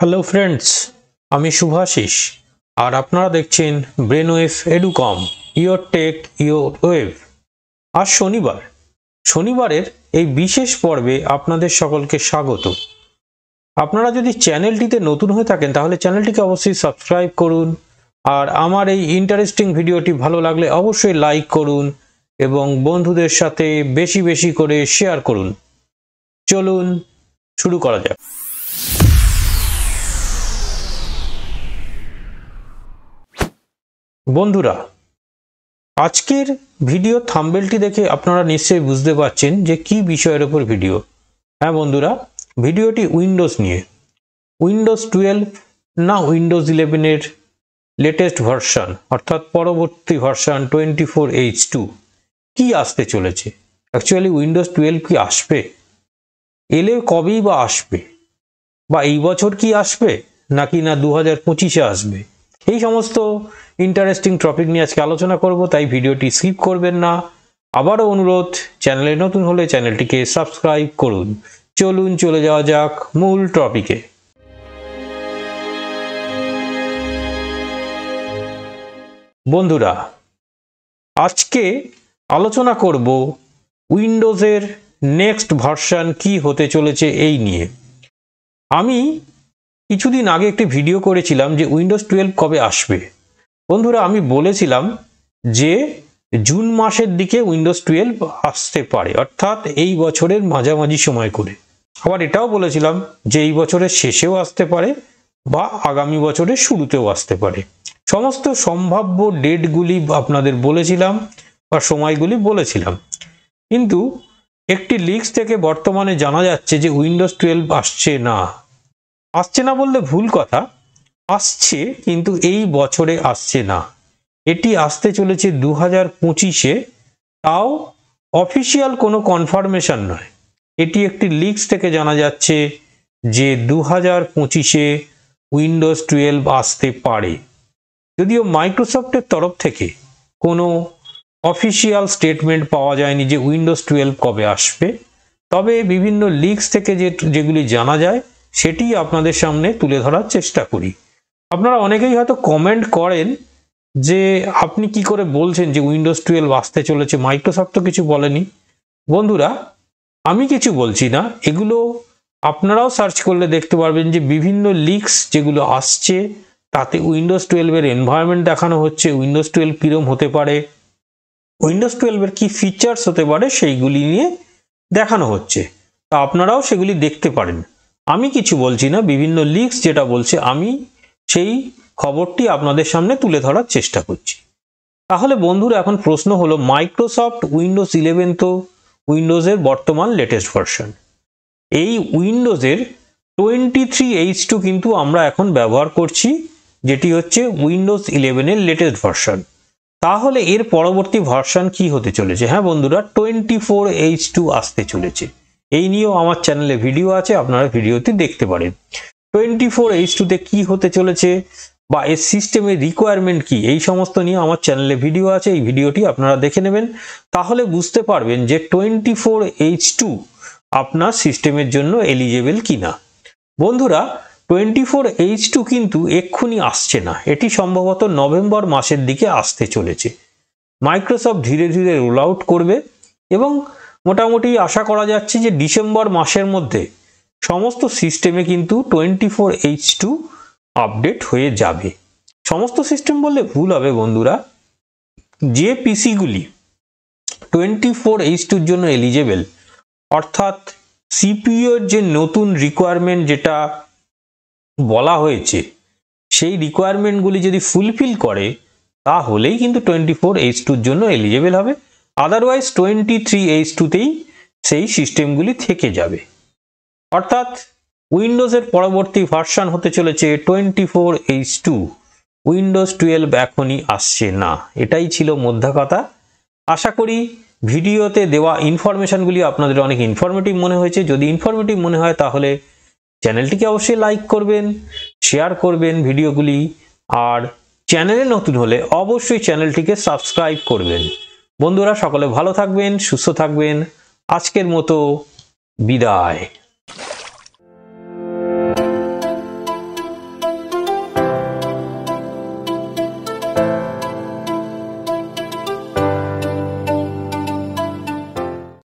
Hello friends, আমি শুভাশিস আর আপনারা দেখছেন Brainwave Educom, your take your wave. আজ শনিবারের এই বিশেষ পর্বে আপনাদের সকলকে স্বাগত। আপনারা যদি চ্যানেলটিতে নতুন হয়ে থাকেন তাহলে চ্যানেলটিকে অবশ্যই সাবস্ক্রাইব করুন, আর আমার এই ইন্টারেস্টিং ভিডিওটি ভালো লাগলে অবশ্যই লাইক করুন এবং বন্ধুদের সাথে বেশি বেশি করে শেয়ার করুন। চলুন শুরু করা যাক। বন্ধুরা, আজকের ভিডিও থাম্বনেলটি দেখে আপনারা নিশ্চয়ই বুঝতে পারছেন যে কি বিষয়ের উপর ভিডিও। হ্যাঁ বন্ধুরা, ভিডিওটি উইন্ডোজ নিয়ে। উইন্ডোজ 12 না উইন্ডোজ 11 এর লেটেস্ট ভার্সন অর্থাৎ পরবর্তী ভার্সন 24H2 কি আসতে চলেছে। অ্যাকচুয়ালি উইন্ডোজ 12 কি আসবে, এলে কবেই বা আসবে, বা এই বছর কি আসবে নাকি না 2025-এ আসবে, এই সমস্ত ইন্টারেস্টিং টপিক নিয়ে আজকে আলোচনা করব। তাই ভিডিওটি স্কিপ করবেন না। আবারও অনুরোধ, চ্যানেলে নতুন হলে চ্যানেলটিকে সাবস্ক্রাইব করুন। চলুন চলে যাওয়া যাক মূল টপিকে। বন্ধুরা, আজকে আলোচনা করব উইন্ডোজের নেক্সট ভার্সন কি হতে চলেছে এই নিয়ে। আমি কিছুদিন আগে একটি ভিডিও করেছিলাম যে উইন্ডোজ 12 কবে আসবে। বন্ধুরা, আমি বলেছিলাম যে জুন মাসের দিকে উইন্ডোজ 12 আসতে পারে, অর্থাৎ এই বছরের মাঝামাঝি সময় করে। আবার এটাও বলেছিলাম যে এই বছরের শেষেও আসতে পারে বা আগামী বছরের শুরুতেও আসতে পারে। সমস্ত সম্ভাব্য ডেটগুলি আপনাদের বলেছিলাম বা সময়গুলি বলেছিলাম, কিন্তু একটি লিক্স থেকে বর্তমানে জানা যাচ্ছে যে উইন্ডোজ 12 আসছে না বললে ভুল কথা, আসছে কিন্তু এই বছরে আসছে না। এটি আসতে চলেছে 2025-এ, তাও অফিসিয়াল কোনো কনফার্মেশন নয়। এটি একটি লিক্স থেকে জানা যাচ্ছে যে 2025-এ উইন্ডোজ 12 আসতে পারে। যদিও মাইক্রোসফটের তরফ থেকে কোনো অফিসিয়াল স্টেটমেন্ট পাওয়া যায়নি যে উইন্ডোজ 12 কবে আসবে, তবে বিভিন্ন লিক্স থেকে যেগুলি জানা যায় সেটি আপনাদের সামনে তুলে ধরার চেষ্টা করি। আপনারা অনেকেই হয়তো কমেন্ট করেন যে আপনি কি করে বলছেন যে উইন্ডোজ 12 আসতে চলেছে, মাইক্রোসফট তো কিছু বলেনি। বন্ধুরা, আমি কিছু বলছি না, এগুলো আপনারাও সার্চ করলে দেখতে পারবেন যে বিভিন্ন লিক্স যেগুলো আসছে তাতে উইন্ডোজ 12 এর এনভায়রনমেন্ট দেখানো হচ্ছে, উইন্ডোজ 12 কিরম হতে পারে, উইন্ডোজ 12 এর কি ফিচার্স হতে পারে সেইগুলি নিয়ে দেখানো হচ্ছে। তা আপনারাও সেগুলি দেখতে পারেন। আমি কিছু বলছি না, বিভিন্ন লিক্স যেটা বলছে আমি সেই খবরটি আপনাদের সামনে তুলে ধরার চেষ্টা করছি। তাহলে বন্ধুরা, এখন প্রশ্ন হলো, মাইক্রোসফট উইন্ডোজ 11 তো উইন্ডোজের বর্তমান লেটেস্ট ভার্সন। এই উইন্ডোজের 23H2 কিন্তু আমরা এখন ব্যবহার করছি, যেটি হচ্ছে উইন্ডোজ 11 এর লেটেস্ট ভার্সন। তাহলে এর পরবর্তী ভার্সন কি হতে চলেছে? হ্যাঁ বন্ধুরা, 24H2 আসতে চলেছে। এই নিয়েও আমার চ্যানেলে ভিডিও আছে, আপনারা ভিডিওটি দেখতে পারেন। 24H2-তে কি হতে চলেছে বা এর সিস্টেমের রিকোয়ারমেন্ট কি, এই সমস্ত নিয়ে আমার চ্যানেলে ভিডিও আছে। এই ভিডিওটি আপনারা দেখে নেবেন, তাহলে বুঝতে পারবেন যে 24H2 আপনার সিস্টেমের জন্য এলিজেবল কিনা। বন্ধুরা, 24H2 কিন্তু এক্ষুনি আসছে না, এটি সম্ভবত নভেম্বর মাসের দিকে আসতে চলেছে। মাইক্রোসফট ধীরে ধীরে রোল আউট করবে এবং মোটামুটি আশা করা যাচ্ছে যে ডিসেম্বর মাসের মধ্যে সমস্ত সিস্টেমে কিন্তু 24H2 আপডেট হয়ে যাবে। সমস্ত সিস্টেম বললে ভুল হবে বন্ধুরা, যে পিসিগুলি 24H2-র জন্য এলিজেবল, অর্থাৎ সিপিইউ এর যে নতুন রিকোয়ারমেন্ট যেটা বলা হয়েছে, সেই রিকোয়ারমেন্টগুলি যদি ফুলফিল করে তাহলেই কিন্তু 24H2-র জন্য এলিজেবল হবে। আদারওয়াইজ 23H2-তেই সেই সিস্টেমগুলি থেকে যাবে। অর্থাৎ উইন্ডোজের পরবর্তী ভার্সন হতে চলেছে 24H2। উইন্ডোজ 12 এখনই আসছে না, এটাই ছিল মোদ্দা কথা। আশা করি ভিডিওতে দেওয়া ইনফরমেশনগুলি আপনাদের অনেক ইনফরমেটিভ মনে হয়েছে। যদি ইনফরমেটিভ মনে হয় তাহলে চ্যানেলটিকে অবশ্যই লাইক করবেন, শেয়ার করবেন ভিডিওগুলি, আর চ্যানেলে নতুন হলে অবশ্যই চ্যানেলটিকে সাবস্ক্রাইব করবেন। বন্ধুরা, সকলে ভালো থাকবেন, সুস্থ থাকবেন। আজকের মতো বিদায়।